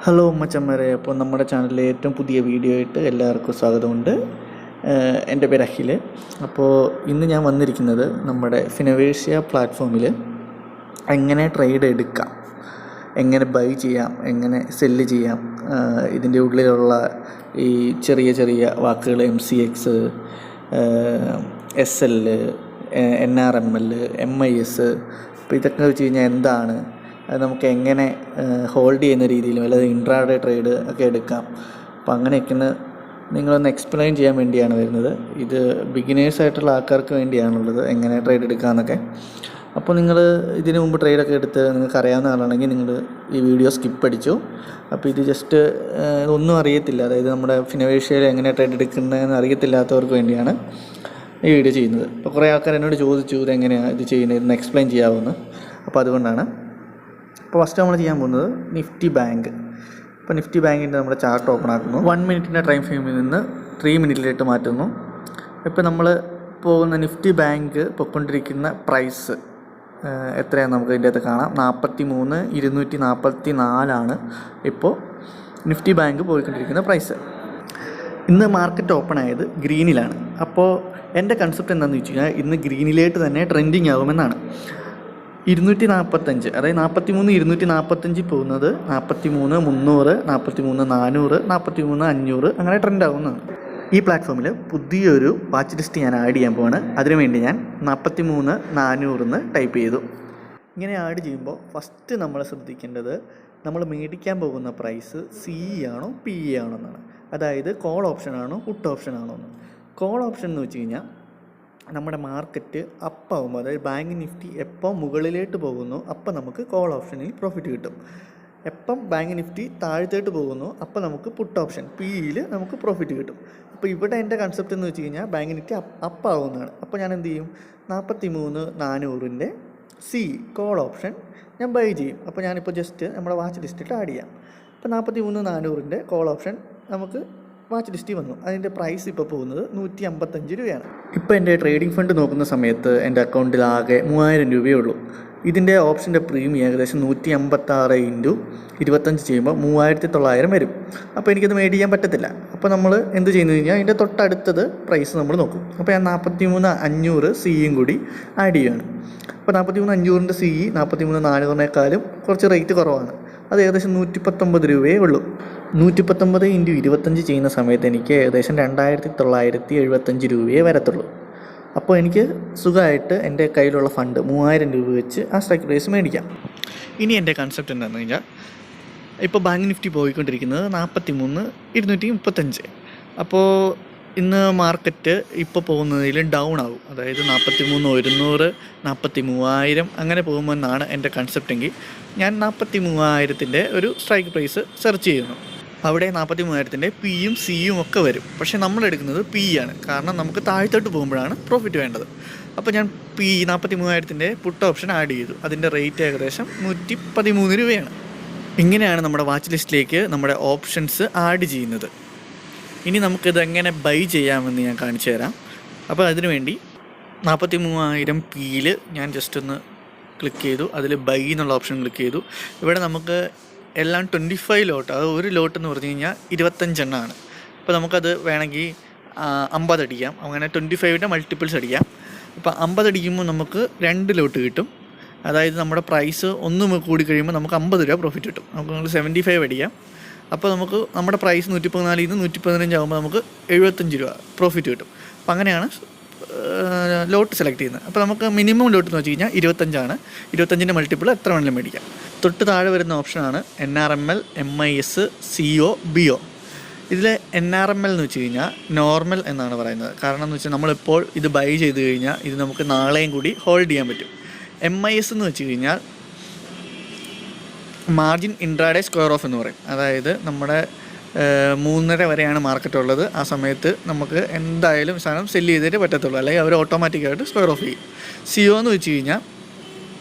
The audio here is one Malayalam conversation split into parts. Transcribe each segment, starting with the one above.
ഹലോ മച്ചന്മാരെ, അപ്പോൾ നമ്മുടെ ചാനലിലെ ഏറ്റവും പുതിയ വീഡിയോ ആയിട്ട് എല്ലാവർക്കും സ്വാഗതമുണ്ട്. എൻ്റെ പേര് അഖിൽ. അപ്പോൾ ഇന്ന് ഞാൻ വന്നിരിക്കുന്നത് നമ്മുടെ ഫിനവേഷ്യ പ്ലാറ്റ്ഫോമിൽ എങ്ങനെ ട്രേഡ് എടുക്കാം, എങ്ങനെ ബൈ ചെയ്യാം, എങ്ങനെ സെല്ല് ചെയ്യാം, ഇതിൻ്റെ ഉള്ളിലുള്ള ഈ ചെറിയ ചെറിയ വാക്കുകൾ MCX, SL, NRML, MIS, അപ്പോൾ ഇതൊക്കെ വെച്ച് കഴിഞ്ഞാൽ എന്താണ്, അത് നമുക്ക് എങ്ങനെ ഹോൾഡ് ചെയ്യുന്ന രീതിയിലും അല്ലെങ്കിൽ ഇൻട്രാഡേ ട്രേഡ് ഒക്കെ എടുക്കാം. അപ്പോൾ അങ്ങനെയൊക്കെ നിങ്ങളൊന്ന് എക്സ്പ്ലെയിൻ ചെയ്യാൻ വേണ്ടിയാണ് വരുന്നത്. ഇത് ബിഗിനേഴ്സായിട്ടുള്ള ആൾക്കാർക്ക് വേണ്ടിയാണുള്ളത്, എങ്ങനെ ട്രേഡ് എടുക്കാമെന്നൊക്കെ. അപ്പോൾ നിങ്ങൾ ഇതിനു മുമ്പ് ട്രേഡൊക്കെ എടുത്ത് നിങ്ങൾക്ക് അറിയാവുന്ന ആളാണെങ്കിൽ നിങ്ങൾ ഈ വീഡിയോ സ്കിപ്പ് അടിച്ചു. അപ്പോൾ ഇത് ജസ്റ്റ് ഒന്നും അറിയത്തില്ല, അതായത് നമ്മുടെ ഫിനവേഷ്യയിൽ എങ്ങനെ ട്രേഡ് എടുക്കുന്നതെന്ന് അറിയത്തില്ലാത്തവർക്ക് വേണ്ടിയാണ് ഈ വീഡിയോ ചെയ്യുന്നത്. അപ്പോൾ കുറേ ആൾക്കാർ എന്നോട് ചോദിച്ചു ഇതെങ്ങനെയാണ് ഇത് ചെയ്യുന്നത്, ഇതൊന്ന് എക്സ്പ്ലെയിൻ ചെയ്യാവുമെന്ന്. അപ്പോൾ അതുകൊണ്ടാണ്. അപ്പോൾ ഫസ്റ്റ് നമ്മൾ ചെയ്യാൻ പോകുന്നത് നിഫ്റ്റി ബാങ്ക്. അപ്പോൾ നിഫ്റ്റി ബാങ്കിൻ്റെ നമ്മുടെ ചാർട്ട് ഓപ്പൺ ആക്കുന്നു. 1 മിനിറ്റിൻ്റെ ടൈം ഫ്രെയിമിൽ നിന്ന് 3 മിനിറ്റിലേക്ക് മാറ്റുന്നു. ഇപ്പോൾ നമ്മൾ പോകുന്ന നിഫ്റ്റി ബാങ്ക് പൊയ്ക്കൊണ്ടിരിക്കുന്ന പ്രൈസ് എത്രയാണെന്ന് നമുക്ക് ഇതിൻ്റെ അകത്ത് കാണാം. 43,244 ഇപ്പോൾ നിഫ്റ്റി ബാങ്ക് പോയിക്കൊണ്ടിരിക്കുന്ന പ്രൈസ്. ഇന്ന് മാർക്കറ്റ് ഓപ്പൺ ആയത് ഗ്രീനിലാണ്. അപ്പോൾ എൻ്റെ കൺസെപ്റ്റ് എന്താണെന്ന് വെച്ച് കഴിഞ്ഞാൽ ഇന്ന് ഗ്രീനിലേക്ക് തന്നെ ട്രെൻഡിങ് ആകുമെന്നാണ്. 245, അതായത് 43,245 പോകുന്നത് 43,300, 43,400, 43,500 അങ്ങനെ ട്രെൻഡ് ആകുന്നതാണ്. ഈ പ്ലാറ്റ്ഫോമിൽ പുതിയൊരു വാച്ച് ലിസ്റ്റ് ഞാൻ ആഡ് ചെയ്യാൻ പോവാണ്. അതിനുവേണ്ടി ഞാൻ 43,400 ടൈപ്പ് ചെയ്തു. ഇങ്ങനെ ആഡ് ചെയ്യുമ്പോൾ ഫസ്റ്റ് നമ്മൾ ശ്രദ്ധിക്കേണ്ടത് നമ്മൾ മേടിക്കാൻ പോകുന്ന പ്രൈസ് CE ആണോ PE ആണോ എന്നാണ്. അതായത് കോൾ ഓപ്ഷൻ ആണോ പുട്ട് ഓപ്ഷൻ ആണോ എന്ന്. കോൾ ഓപ്ഷൻ എന്ന് വെച്ച് കഴിഞ്ഞാൽ നമ്മുടെ മാർക്കറ്റ് അപ്പാകുമ്പോൾ, അതായത് ബാങ്ക് നിഫ്റ്റി എപ്പോൾ മുകളിലേക്ക് പോകുന്നു അപ്പോൾ നമുക്ക് കോൾ ഓപ്ഷനിൽ പ്രോഫിറ്റ് കിട്ടും. എപ്പം ബാങ്ക് നിഫ്റ്റി താഴത്തോട്ട് പോകുന്നു അപ്പോൾ നമുക്ക് പുട്ട് ഓപ്ഷൻ PEയിൽ നമുക്ക് പ്രോഫിറ്റ് കിട്ടും. അപ്പോൾ ഇവിടെ എൻ്റെ കൺസെപ്റ്റ് എന്ന് വെച്ച് കഴിഞ്ഞാൽ ബാങ്ക് നിഫ്റ്റി അപ്പാകുന്നതാണ്. അപ്പോൾ ഞാൻ എന്ത് ചെയ്യും, 43,400 CE കോൾ ഓപ്ഷൻ ഞാൻ ബൈ ചെയ്യും. അപ്പോൾ ഞാനിപ്പോൾ ജസ്റ്റ് നമ്മുടെ വാച്ച് ലിസ്റ്റിൽ ആഡ് ചെയ്യാം. അപ്പോൾ 43,400 കോൾ ഓപ്ഷൻ നമുക്ക് വാച്ച് ലിസ്റ്റിൽ വന്നു. അതിൻ്റെ പ്രൈസ് ഇപ്പോൾ പോകുന്നത് 155 രൂപയാണ്. ഇപ്പോൾ എൻ്റെ ട്രേഡിംഗ് ഫണ്ട് നോക്കുന്ന സമയത്ത് എൻ്റെ അക്കൗണ്ടിൽ ആകെ 3000 രൂപയേ ഉള്ളൂ. ഇതിൻ്റെ ഓപ്ഷൻ്റെ പ്രീമിയം ഏകദേശം 156 × 25 ചെയ്യുമ്പോൾ 3900 വരും. അപ്പോൾ എനിക്കത് മേടിക്കാൻ പറ്റത്തില്ല. അപ്പോൾ നമ്മൾ എന്ത് ചെയ്യുന്നു കഴിഞ്ഞാൽ അതിൻ്റെ തൊട്ടടുത്തത് പ്രൈസ് നമ്മൾ നോക്കും. അപ്പോൾ ഞാൻ 43,500 CEയും കൂടി ആഡ് ചെയ്യുകയാണ്. അപ്പോൾ 43,500 CE 43,400 കുറച്ച് റേറ്റ് കുറവാണ്. അത് ഏകദേശം 119 രൂപയേ ഉള്ളൂ. 119 × 25 ചെയ്യുന്ന സമയത്ത് എനിക്ക് ഏകദേശം 2975 രൂപയേ വരത്തുള്ളൂ. അപ്പോൾ എനിക്ക് സുഖമായിട്ട് എൻ്റെ കയ്യിലുള്ള ഫണ്ട് 3000 രൂപ വെച്ച് ആ സ്ട്രൈക്ക് പ്രൈസ് മേടിക്കാം. ഇനി എൻ്റെ കൺസെപ്റ്റ് എന്താണെന്ന് കഴിഞ്ഞാൽ, ഇപ്പോൾ ബാങ്ക് നിഫ്റ്റി പോയിക്കൊണ്ടിരിക്കുന്നത് 43,235. അപ്പോൾ ഇന്ന് മാർക്കറ്റ് ഇപ്പോൾ പോകുന്നതിൽ ഡൗൺ ആകും, അതായത് 43,100, 43,000 അങ്ങനെ പോകുമെന്നാണ് എൻ്റെ കൺസെപ്റ്റെങ്കിൽ ഞാൻ 43,000 ഒരു സ്ട്രൈക്ക് പ്രൈസ് സെർച്ച് ചെയ്യുന്നു. അവിടെ 43,000 PEയും CEയും ഒക്കെ വരും. പക്ഷേ നമ്മളെടുക്കുന്നത് PE ആണ്, കാരണം നമുക്ക് താഴത്തോട്ട് പോകുമ്പോഴാണ് പ്രോഫിറ്റ് വേണ്ടത്. അപ്പോൾ ഞാൻ PE 43,000 പുട്ട് ഓപ്ഷൻ ആഡ് ചെയ്തു. അതിൻ്റെ റേറ്റ് ഏകദേശം 113 രൂപയാണ്. ഇങ്ങനെയാണ് നമ്മുടെ വാച്ച് ലിസ്റ്റിലേക്ക് നമ്മുടെ ഓപ്ഷൻസ് ആഡ് ചെയ്യുന്നത്. ഇനി നമുക്കിത് എങ്ങനെ ബൈ ചെയ്യാമെന്ന് ഞാൻ കാണിച്ചു തരാം. അപ്പോൾ അതിനുവേണ്ടി 43,000 PEയിൽ ഞാൻ ജസ്റ്റ് ഒന്ന് ക്ലിക്ക് ചെയ്തു. അതിൽ ബൈ എന്നുള്ള ഓപ്ഷൻ ക്ലിക്ക് ചെയ്തു. ഇവിടെ നമുക്ക് എല്ലാം 25 ലോട്ട്, അത് ഒരു ലോട്ട് എന്ന് പറഞ്ഞു കഴിഞ്ഞാൽ 25 എണ്ണമാണ്. അപ്പോൾ നമുക്കത് വേണമെങ്കിൽ 50 അടിക്കാം, അങ്ങനെ 25ൻ്റെ മൾട്ടിപ്പിൾസ് അടിക്കാം. ഇപ്പോൾ 50 അടിക്കുമ്പോൾ നമുക്ക് 2 ലോട്ട് കിട്ടും. അതായത് നമ്മുടെ പ്രൈസ് ഒന്ന് കൂടി കഴിയുമ്പോൾ നമുക്ക് 50 രൂപ പ്രോഫിറ്റ് കിട്ടും. നമുക്ക് 75 അടിക്കാം. അപ്പോൾ നമുക്ക് നമ്മുടെ പ്രൈസ് 114 നിന്ന് 115 ആകുമ്പോൾ നമുക്ക് 75 രൂപ പ്രോഫിറ്റ് കിട്ടും. അപ്പോൾ അങ്ങനെയാണ് ലോട്ട് സെലക്ട് ചെയ്യുന്നത്. അപ്പോൾ നമുക്ക് മിനിമം ലോട്ട് എന്ന് വെച്ച് കഴിഞ്ഞാൽ 25 25ൻ്റെ മൾട്ടിപ്പിൾ എത്ര വേണമെങ്കിലും മേടിക്കാം. തൊട്ട് താഴെ വരുന്ന ഓപ്ഷനാണ് NRML, MIS, CO, BO. ഇതിൽ NRML എന്ന് വെച്ച് കഴിഞ്ഞാൽ നോർമൽ എന്നാണ് പറയുന്നത്. കാരണം എന്ന് വെച്ചാൽ നമ്മളിപ്പോൾ ഇത് ബൈ ചെയ്ത് കഴിഞ്ഞാൽ ഇത് നമുക്ക് നാളെയും കൂടി ഹോൾഡ് ചെയ്യാൻ പറ്റും. MIS എന്ന് വെച്ച് കഴിഞ്ഞാൽ മാർജിൻ ഇൻട്രാഡേ സ്ക്വയർ ഓഫ് എന്ന് പറയും. അതായത് നമ്മുടെ 3:30 വരെയാണ് മാർക്കറ്റ് ഉള്ളത്. ആ സമയത്ത് നമുക്ക് എന്തായാലും സാധനം സെല്ല് ചെയ്തിട്ടേ പറ്റത്തുള്ളൂ, അല്ലെങ്കിൽ അവർ ഓട്ടോമാറ്റിക്കായിട്ട് സ്ക്വയർ ഓഫ് ചെയ്യും. CO എന്ന് വെച്ച് കഴിഞ്ഞാൽ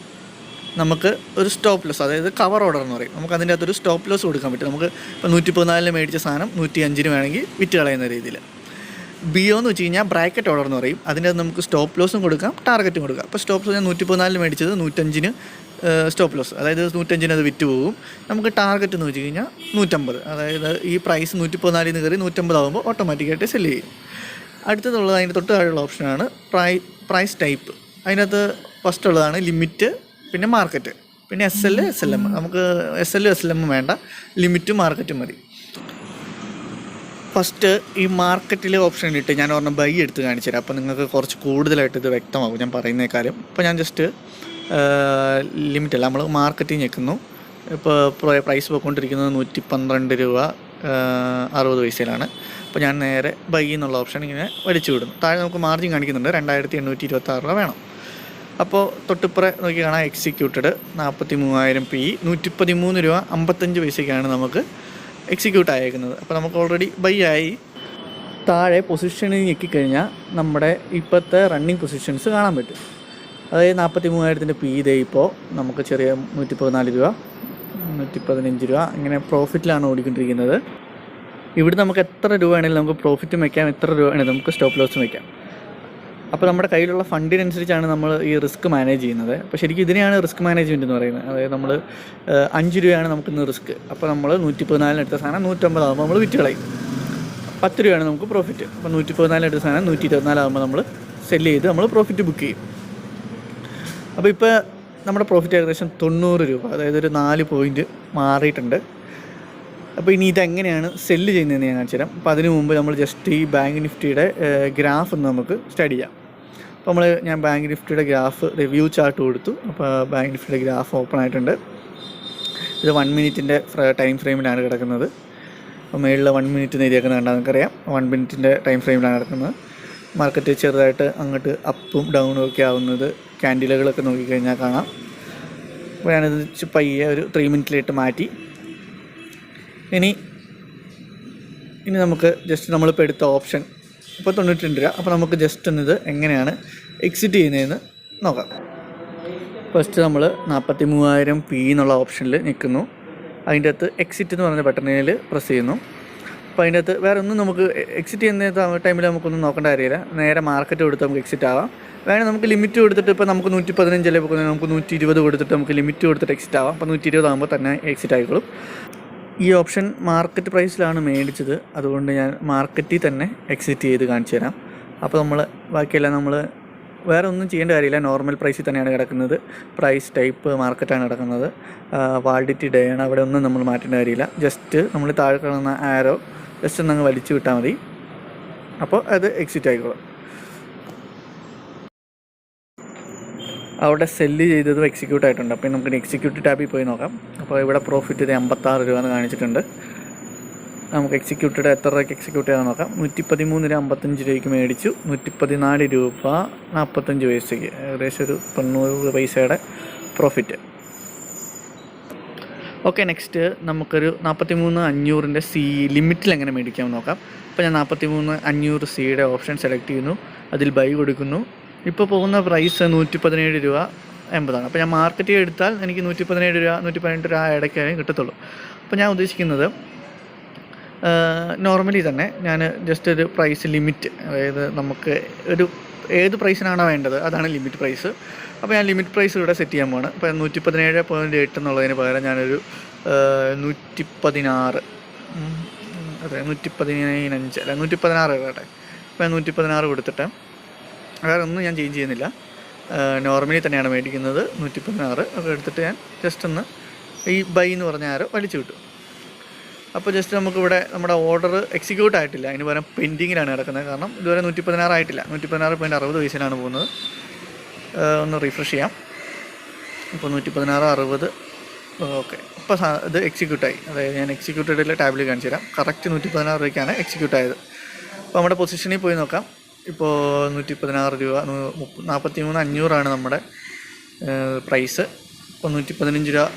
നമുക്ക് ഒരു സ്റ്റോപ്പ് ലോസ്, അതായത് കവർ ഓർഡർ എന്ന് പറയും. നമുക്ക് അതിൻ്റെ അകത്തൊരു സ്റ്റോപ്പ് ലോസ് കൊടുക്കാൻ പറ്റും. നമുക്ക് ഇപ്പോൾ 114 മേടിച്ച സാധനം 105 വേണമെങ്കിൽ വിറ്റ് കളയുന്ന രീതിയിൽ. BO എന്ന് വെച്ച് കഴിഞ്ഞാൽ ബ്രാക്കറ്റ് ഓർഡർ എന്ന് പറയും. അതിൻ്റെ അകത്ത് നമുക്ക് സ്റ്റോപ്പ് ലോസും കൊടുക്കാം, ടാർഗറ്റും കൊടുക്കാം. അപ്പോൾ സ്റ്റോപ്പ് ലോസ് ഞാൻ 114 മേടിച്ചത് 105 സ്റ്റോപ്പ് ലോസ്, അതായത് 105 അത് വിറ്റ് പോകും. നമുക്ക് ടാർഗറ്റ് എന്ന് വെച്ച് കഴിഞ്ഞാൽ 150, അതായത് ഈ പ്രൈസ് 114 കയറി 150 ആകുമ്പോൾ ഓട്ടോമാറ്റിക്കായിട്ട് സെല്ല് ചെയ്യും. അടുത്തതുള്ളത് അതിൻ്റെ തൊട്ട് താഴെയുള്ള ഓപ്ഷനാണ് പ്രൈസ് ടൈപ്പ്. അതിനകത്ത് ഫസ്റ്റ് ഉള്ളതാണ് ലിമിറ്റ്, പിന്നെ മാർക്കറ്റ്, പിന്നെ SL, നമുക്ക് SL വേണ്ട, ലിമിറ്റും മാർക്കറ്റും മതി. ഫസ്റ്റ് ഈ മാർക്കറ്റിലെ ഓപ്ഷൻ ഇട്ട് ഞാൻ പറഞ്ഞ ബൈ എടുത്ത് കാണിച്ചു തരാം. അപ്പോൾ നിങ്ങൾക്ക് കുറച്ച് കൂടുതലായിട്ട് ഇത് വ്യക്തമാകും ഞാൻ പറയുന്നേക്കാളും. ഇപ്പോൾ ഞാൻ ജസ്റ്റ് ലിമിറ്റല്ല, നമ്മൾ മാർക്കറ്റിൽ ഞെക്കുന്നു. ഇപ്പോൾ പ്രൈസ് പോയിക്കൊണ്ടിരിക്കുന്നത് 112 രൂപ 60 പൈസയിലാണ്. അപ്പോൾ ഞാൻ നേരെ ബൈ എന്നുള്ള ഓപ്ഷൻ ഇങ്ങനെ വലിച്ചു വിടുന്നു. താഴെ നമുക്ക് മാർജിൻ കാണിക്കുന്നുണ്ട് 2826 രൂപ വേണം. അപ്പോൾ തൊട്ടിപ്പുറ നോക്കി കാണാം എക്സിക്യൂട്ടഡ് 43,000 PE 113 രൂപ 55 പൈസയ്ക്കാണ് നമുക്ക് എക്സിക്യൂട്ട് ആയേക്കുന്നത്. അപ്പോൾ നമുക്ക് ഓൾറെഡി ബൈ ആയി. താഴെ പൊസിഷനിൽ ഞെക്കിക്കഴിഞ്ഞാൽ നമ്മുടെ ഇപ്പോഴത്തെ റണ്ണിങ് പൊസിഷൻസ് കാണാൻ പറ്റും. അതായത് 43,000 PE ഇതേ ഇപ്പോൾ നമുക്ക് ചെറിയ 114 രൂപ 115 രൂപ ഇങ്ങനെ പ്രോഫിറ്റിലാണ് ഓടിക്കൊണ്ടിരിക്കുന്നത്. ഇവിടെ നമുക്ക് എത്ര രൂപ വേണമെങ്കിലും നമുക്ക് പ്രോഫിറ്റും വയ്ക്കാം, എത്ര രൂപ വേണമെങ്കിലും നമുക്ക് സ്റ്റോപ്പ് ലോസും വയ്ക്കാം. അപ്പോൾ നമ്മുടെ കയ്യിലുള്ള ഫണ്ടിനനുസരിച്ചാണ് നമ്മൾ ഈ റിസ്ക് മാനേജ് ചെയ്യുന്നത്. അപ്പോൾ ശരിക്കും ഇതിനെയാണ് റിസ്ക് മാനേജ്മെൻറ്റ് എന്ന് പറയുന്നത്. അതായത് നമ്മൾ 5 രൂപയാണ് നമുക്കിന്ന് റിസ്ക്. അപ്പോൾ നമ്മൾ 114 എടുത്ത സാധനം 150 ആകുമ്പോൾ നമ്മൾ വിറ്റ് കളയും. 10 രൂപയാണ് നമുക്ക് പ്രോഫിറ്റ്. അപ്പോൾ 114 എടുത്ത സാധനം 124 ആകുമ്പോൾ നമ്മൾ സെല്ല് ചെയ്ത് നമ്മൾ പ്രോഫിറ്റ് ബുക്ക് ചെയ്യും. അപ്പോൾ ഇപ്പോൾ നമ്മുടെ പ്രോഫിറ്റ് ഏകദേശം 90 രൂപ, അതായത് ഒരു 4 പോയിൻറ്റ് മാറിയിട്ടുണ്ട്. അപ്പോൾ ഇനി ഇതെങ്ങനെയാണ് സെല്ല് ചെയ്യുന്നതെന്ന് ഞാൻ കാണിച്ചു തരാം. അപ്പോൾ അതിന് മുമ്പ് നമ്മൾ ജസ്റ്റ് ഈ ബാങ്ക് നിഫ്റ്റിയുടെ ഗ്രാഫ് ഒന്ന് നമുക്ക് സ്റ്റഡി ചെയ്യാം. അപ്പോൾ ഞാൻ ബാങ്ക് നിഫ്റ്റിയുടെ ഗ്രാഫ് റിവ്യൂ ചാർട്ട് കൊടുത്തു. അപ്പോൾ ബാങ്ക് നിഫ്റ്റിയുടെ ഗ്രാഫ് ഓപ്പൺ ആയിട്ടുണ്ട്. ഇത് 1 മിനിറ്റിൻ്റെ ടൈം ഫ്രെയിമിലാണ് കിടക്കുന്നത്. അപ്പോൾ മേളിൽ 1 മിനിറ്റ് നേരിയാക്കുന്നത് കണ്ടാൽ നമുക്കറിയാം 1 മിനിറ്റിൻ്റെ ടൈം ഫ്രെയിമിലാണ് കിടക്കുന്നത്. മാർക്കറ്റ് ചെറുതായിട്ട് അങ്ങോട്ട് അപ്പും ഡൗണും ഒക്കെ ആവുന്നത് ക്യാൻഡിലുകളൊക്കെ നോക്കിക്കഴിഞ്ഞാൽ കാണാം. അപ്പോൾ ഞാനിത് പയ്യെ ഒരു 3 മിനിറ്റിലിട്ട് മാറ്റി. ഇനി നമുക്ക് ജസ്റ്റ് നമ്മളിപ്പോൾ എടുത്ത ഓപ്ഷൻ ഇപ്പോൾ 92 രൂപ. അപ്പോൾ നമുക്ക് ജസ്റ്റ് ഒന്നിത് എങ്ങനെയാണ് എക്സിറ്റ് ചെയ്യുന്നതെന്ന് നോക്കാം. ഫസ്റ്റ് നമ്മൾ 43,000 PE എന്നുള്ള ഓപ്ഷനിൽ നിൽക്കുന്നു. അതിൻ്റെ അകത്ത് എക്സിറ്റ് എന്ന് പറഞ്ഞ ബട്ടണിൽ പ്രസ് ചെയ്യുന്നു. അപ്പോൾ അതിൻ്റെ അകത്ത് വേറെ ഒന്നും നമുക്ക് എക്സിറ്റ് ചെയ്യുന്ന ടൈമിൽ നമുക്കൊന്നും നോക്കേണ്ട കാര്യമില്ല. നേരെ മാർക്കറ്റ് കൊടുത്ത് നമുക്ക് എക്സിറ്റ് ആവാം. വേണമെങ്കിൽ നമുക്ക് ലിമിറ്റ് കൊടുത്തിട്ട് ഇപ്പോൾ നമുക്ക് 115 അല്ലേ പോകുന്നത്, നമുക്ക് 120 കൊടുത്തിട്ട് നമുക്ക് ലിമിറ്റ് കൊടുത്തിട്ട് എക്സിറ്റ് ആവാം. അപ്പോൾ 120 ആകുമ്പോൾ തന്നെ എക്സിറ്റ് ആയിക്കോളും. ഈ ഓപ്ഷൻ മാർക്കറ്റ് പ്രൈസിലാണ് മേടിച്ചത്, അതുകൊണ്ട് ഞാൻ മാർക്കറ്റിൽ തന്നെ എക്സിറ്റ് ചെയ്ത് കാണിച്ചു തരാം. അപ്പോൾ നമ്മൾ ബാക്കിയെല്ലാം നമ്മൾ വേറെ ഒന്നും ചെയ്യേണ്ട കാര്യമില്ല, നോർമൽ പ്രൈസിൽ തന്നെയാണ് കിടക്കുന്നത്. പ്രൈസ് ടൈപ്പ് മാർക്കറ്റാണ് കിടക്കുന്നത്. വാലിഡിറ്റി ഡേ ആണ്, അവിടെ ഒന്നും നമ്മൾ മാറ്റേണ്ട കാര്യമില്ല. ജസ്റ്റ് നമ്മൾ താഴെ കിടന്ന ആരോ ജസ്റ്റ് ഒന്നങ്ങ് വലിച്ചു വിട്ടാൽ മതി. അപ്പോൾ അത് എക്സിറ്റ് ആയിക്കോളും. അവിടെ സെല്ല് ചെയ്തതും എക്സിക്യൂട്ട് ആയിട്ടുണ്ട്. അപ്പോൾ നമുക്ക് എക്സിക്യൂട്ട് ടാബിൽ പോയി നോക്കാം. അപ്പോൾ ഇവിടെ പ്രോഫിറ്റ് 56 രൂപ എന്ന് കാണിച്ചിട്ടുണ്ട്. നമുക്ക് എക്സിക്യൂട്ടഡ് എത്ര രൂപയ്ക്ക് എക്സിക്യൂട്ട് ചെയ്യാൻ നോക്കാം. 113 രൂപ 55 രൂപയ്ക്ക് മേടിച്ചു. 114 രൂപ 45 പൈസയ്ക്ക്, ഏകദേശം ഒരു 90 പൈസയുടെ പ്രോഫിറ്റ്. ഓക്കെ, നെക്സ്റ്റ് നമുക്കൊരു 43,500 C ലിമിറ്റിൽ എങ്ങനെ മേടിക്കാമെന്ന് നോക്കാം. അപ്പോൾ ഞാൻ 43,500 Cയുടെ ഓപ്ഷൻ സെലക്ട് ചെയ്യുന്നു, അതിൽ ബൈ കൊടുക്കുന്നു. ഇപ്പോൾ പോകുന്ന പ്രൈസ് 117 രൂപ 80 ആണ്. അപ്പോൾ ഞാൻ മാർക്കറ്റിൽ എടുത്താൽ എനിക്ക് 117 രൂപ 118 രൂപ ഇടയ്ക്കാണ് കിട്ടത്തുള്ളൂ. അപ്പോൾ ഞാൻ ഉദ്ദേശിക്കുന്നത് നോർമലി തന്നെ ഞാൻ ജസ്റ്റ് ഒരു പ്രൈസ് ലിമിറ്റ്, അതായത് നമുക്ക് ഒരു ഏത് പ്രൈസിനാണോ വേണ്ടത് അതാണ് ലിമിറ്റ് പ്രൈസ്. അപ്പോൾ ഞാൻ ലിമിറ്റ് പ്രൈസ് ഇവിടെ സെറ്റ് ചെയ്യാൻ പോവാണ്. അപ്പോൾ 117.8 എന്നുള്ളതിന് പകരം ഞാനൊരു 116 അതെ 115 അല്ല 116 കേട്ടെ. അപ്പോൾ 116 കൊടുത്തിട്ട് വേറെ ഒന്നും ഞാൻ ചേഞ്ച് ചെയ്യുന്നില്ല, നോർമലി തന്നെയാണ് മേടിക്കുന്നത്. 116 ഒക്കെ എടുത്തിട്ട് ഞാൻ ജസ്റ്റ് ഒന്ന് ഈ ബൈ എന്ന് പറഞ്ഞ ആരോ വലിച്ചു വിട്ടു. അപ്പോൾ ജസ്റ്റ് നമുക്കിവിടെ നമ്മുടെ ഓർഡർ എക്സിക്യൂട്ട് ആയിട്ടില്ല, അതിന് പകരം പെൻഡിങ്ങിലാണ് കിടക്കുന്നത്. കാരണം ഇതുവരെ 116 ആയിട്ടില്ല. 116.60 പൈസയിലാണ് പോകുന്നത്. ഒന്ന് റീഫ്രഷ് ചെയ്യാം. ഇപ്പോൾ 116.60. ഓക്കെ, ഇപ്പോൾ ഇത് എക്സിക്യൂട്ടായി. അതായത് ഞാൻ എക്സിക്യൂട്ടഡിലെ ടാബിൽ കാണിച്ചു തരാം. കറക്റ്റ് 116 രൂപയ്ക്കാണ് എക്സിക്യൂട്ട് ആയത്. അപ്പോൾ നമ്മുടെ പൊസിഷനിൽ പോയി നോക്കാം. ഇപ്പോൾ 116 രൂപ 43,500 നമ്മുടെ പ്രൈസ്. ഇപ്പോൾ 115 രൂപ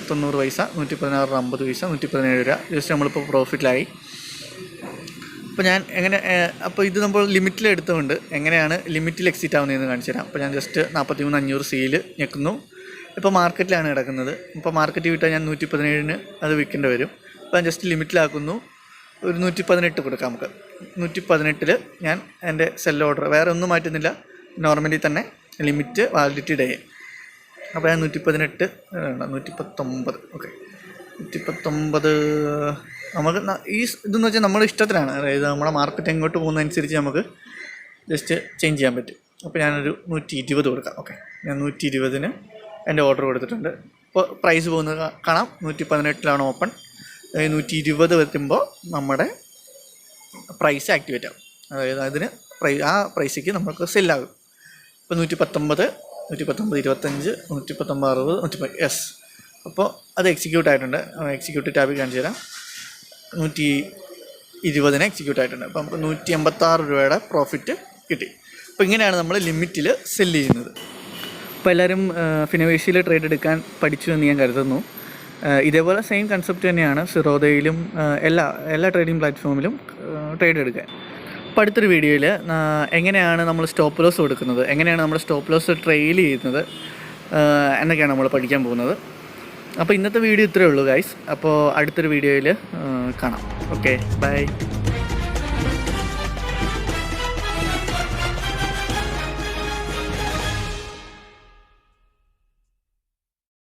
90 പൈസ, 116 രൂപ 50 പൈസ, 117 രൂപ. ജസ്റ്റ് നമ്മളിപ്പോൾ പ്രോഫിറ്റിലായി. അപ്പോൾ ഞാൻ എങ്ങനെ, അപ്പോൾ ഇത് നമ്മൾ ലിമിറ്റിൽ എടുത്തുകൊണ്ട് എങ്ങനെയാണ് ലിമിറ്റിൽ എക്സിറ്റ് ആവുന്നതെന്ന് കാണിച്ചു തരാം. അപ്പോൾ ഞാൻ ജസ്റ്റ് 43,500 Cയിൽ ഞെക്കുന്നു. ഇപ്പോൾ മാർക്കറ്റിലാണ് കിടക്കുന്നത്. ഇപ്പോൾ മാർക്കറ്റ് വിട്ടാൽ ഞാൻ 117 അത് വിൽക്കേണ്ടി വരും. അപ്പോൾ ഞാൻ ജസ്റ്റ് ലിമിറ്റിലാക്കുന്നു. ഒരു 118 കൊടുക്കാം നമുക്ക്. 118 ഞാൻ എൻ്റെ സെൽ ഓർഡർ വേറെ ഒന്നും മാറ്റുന്നില്ല, നോർമലി തന്നെ ലിമിറ്റ് വാലിഡിറ്റി ഡേ. അപ്പോൾ ഞാൻ 118 119 ഓക്കെ 119 നമുക്ക് ഈ ഇതെന്ന് വെച്ചാൽ നമ്മുടെ ഇഷ്ടത്തിലാണ്. അതായത് നമ്മുടെ മാർക്കറ്റ് എങ്ങോട്ട് പോകുന്നതനുസരിച്ച് നമുക്ക് ജസ്റ്റ് ചേഞ്ച് ചെയ്യാൻ പറ്റും. അപ്പോൾ ഞാനൊരു 120 കൊടുക്കാം. ഓക്കെ, ഞാൻ 120 എൻ്റെ ഓർഡർ കൊടുത്തിട്ടുണ്ട്. ഇപ്പോൾ പ്രൈസ് പോകുന്നത് കാണാം. 118 ഓപ്പൺ. 120 വരുമ്പോൾ നമ്മുടെ പ്രൈസ് ആക്ടിവേറ്റ് ആകും. അതായത് അതിന് ആ പ്രൈസിക്ക് നമുക്ക് സെല്ലാകും. ഇപ്പോൾ 119, 25, 119, 60, യെസ്. അപ്പോൾ അത് എക്സിക്യൂട്ട് ആയിട്ടുണ്ട്. എക്സിക്യൂട്ട് ടാബിൽ കാണിച്ചു തരാം. 120 എക്സിക്യൂട്ട് ആയിട്ടുണ്ട്. അപ്പോൾ നമുക്ക് 186 രൂപയുടെ പ്രോഫിറ്റ് കിട്ടി. അപ്പോൾ ഇങ്ങനെയാണ് നമ്മൾ ലിമിറ്റിൽ സെല്ല് ചെയ്യുന്നത്. അപ്പോൾ എല്ലാവരും ഫിൻവേഷ്യയിൽ ട്രേഡ് എടുക്കാൻ പഠിച്ചു എന്ന് ഞാൻ കരുതുന്നു. ഇതേപോലെ സെയിം കൺസെപ്റ്റ് തന്നെയാണ് സിറോദയിലും എല്ലാ ട്രേഡിംഗ് പ്ലാറ്റ്ഫോമിലും ട്രേഡ് എടുക്കാൻ. അപ്പോൾ അടുത്തൊരു വീഡിയോയിൽ എങ്ങനെയാണ് നമ്മൾ സ്റ്റോപ്പ് ലോസ് കൊടുക്കുന്നത്, എങ്ങനെയാണ് നമ്മൾ സ്റ്റോപ്പ് ലോസ് ട്രെയിൽ ചെയ്യുന്നത് എന്നൊക്കെയാണ് നമ്മൾ പഠിക്കാൻ പോകുന്നത്. അപ്പോൾ ഇന്നത്തെ വീഡിയോ ഇത്രയേ ഉള്ളൂ ഗൈസ്. അപ്പോൾ അടുത്തൊരു വീഡിയോയിൽ കാണാം. Okay, by.